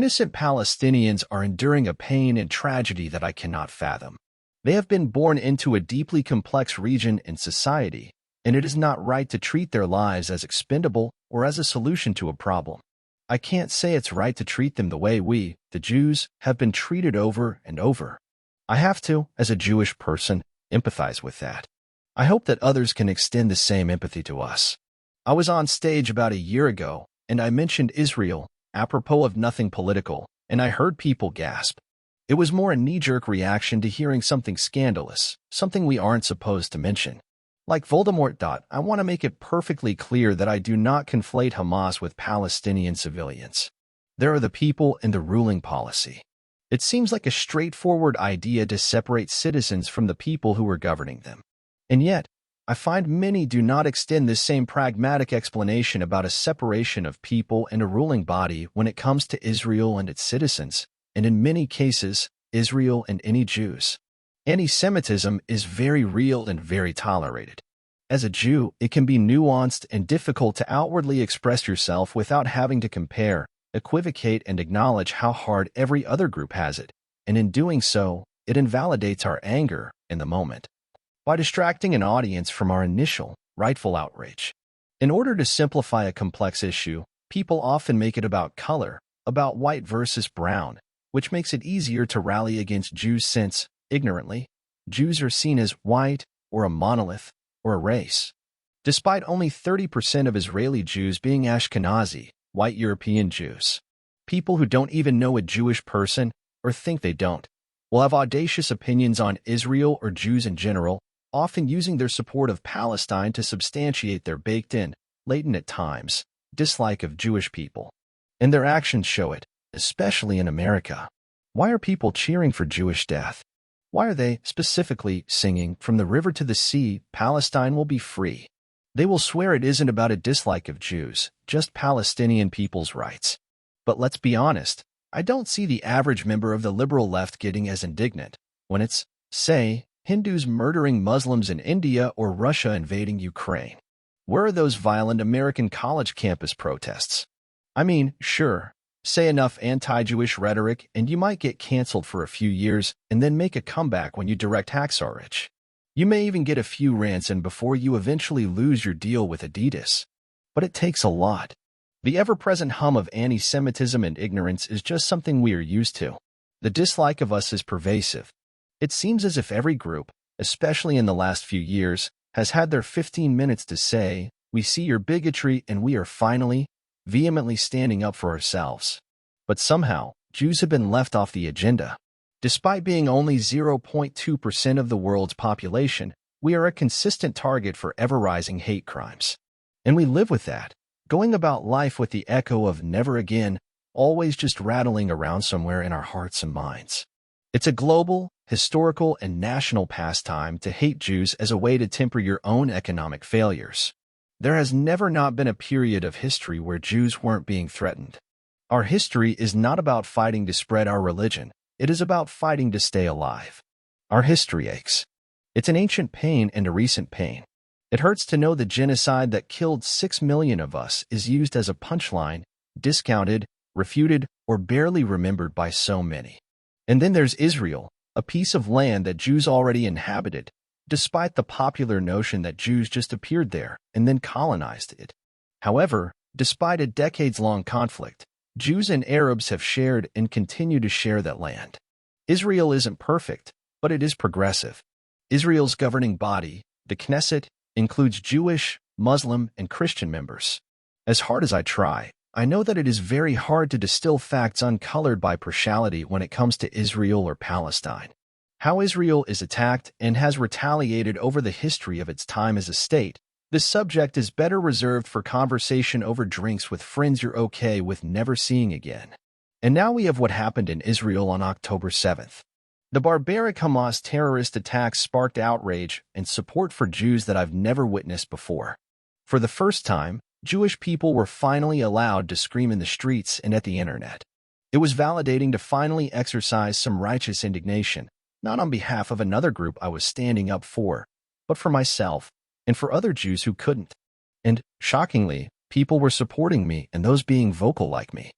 Innocent Palestinians are enduring a pain and tragedy that I cannot fathom. They have been born into a deeply complex region in society, and it is not right to treat their lives as expendable or as a solution to a problem. I can't say it's right to treat them the way we, the Jews, have been treated over and over. I have to, as a Jewish person, empathize with that. I hope that others can extend the same empathy to us. I was on stage about a year ago, and I mentioned Israel, apropos of nothing political, and I heard people gasp. It was more a knee-jerk reaction to hearing something scandalous, something we aren't supposed to mention. Like Voldemort.I, I want to make it perfectly clear that I do not conflate Hamas with Palestinian civilians. There are the people and the ruling policy. It seems like a straightforward idea to separate citizens from the people who are governing them. And yet, I find many do not extend this same pragmatic explanation about a separation of people and a ruling body when it comes to Israel and its citizens, and in many cases, Israel and any Jews. Anti-Semitism is very real and very tolerated. As a Jew, it can be nuanced and difficult to outwardly express yourself without having to compare, equivocate, and acknowledge how hard every other group has it, and in doing so, it invalidates our anger in the moment by distracting an audience from our initial, rightful outrage. In order to simplify a complex issue, people often make it about color, about white versus brown, which makes it easier to rally against Jews since, ignorantly, Jews are seen as white, or a monolith, or a race. Despite only 30% of Israeli Jews being Ashkenazi, white European Jews, people who don't even know a Jewish person, or think they don't, will have audacious opinions on Israel or Jews in general, often using their support of Palestine to substantiate their baked-in, latent at times, dislike of Jewish people. And their actions show it, especially in America. Why are people cheering for Jewish death? Why are they, specifically, singing, "From the river to the sea, Palestine will be free"? They will swear it isn't about a dislike of Jews, just Palestinian people's rights. But let's be honest, I don't see the average member of the liberal left getting as indignant when it's, say, Hindus murdering Muslims in India or Russia invading Ukraine. Where are those violent American college campus protests? I mean, sure, say enough anti-Jewish rhetoric and you might get canceled for a few years and then make a comeback when you direct Hacksaw Ridge. You may even get a few rants in before you eventually lose your deal with Adidas. But it takes a lot. The ever-present hum of anti-Semitism and ignorance is just something we are used to. The dislike of us is pervasive. It seems as if every group, especially in the last few years, has had their 15 minutes to say, "We see your bigotry and we are finally, vehemently standing up for ourselves." But somehow, Jews have been left off the agenda. Despite being only 0.2% of the world's population, we are a consistent target for ever-rising hate crimes. And we live with that, going about life with the echo of "never again" always just rattling around somewhere in our hearts and minds. It's a global, historical, and national pastime to hate Jews as a way to temper your own economic failures. There has never not been a period of history where Jews weren't being threatened. Our history is not about fighting to spread our religion. It is about fighting to stay alive. Our history aches. It's an ancient pain and a recent pain. It hurts to know the genocide that killed 6 million of us is used as a punchline, discounted, refuted, or barely remembered by so many. And then there's Israel, a piece of land that Jews already inhabited, despite the popular notion that Jews just appeared there and then colonized it. However, despite a decades-long conflict, Jews and Arabs have shared and continue to share that land. Israel isn't perfect, but it is progressive. Israel's governing body, the Knesset, includes Jewish, Muslim, and Christian members. As hard as I try, I know that it is very hard to distill facts uncolored by partiality when it comes to Israel or Palestine. How Israel is attacked and has retaliated over the history of its time as a state, this subject is better reserved for conversation over drinks with friends you're okay with never seeing again. And now we have what happened in Israel on October 7th. The barbaric Hamas terrorist attacks sparked outrage and support for Jews that I've never witnessed before. For the first time, Jewish people were finally allowed to scream in the streets and at the internet. It was validating to finally exercise some righteous indignation, not on behalf of another group I was standing up for, but for myself and for other Jews who couldn't. And, shockingly, people were supporting me and those being vocal like me.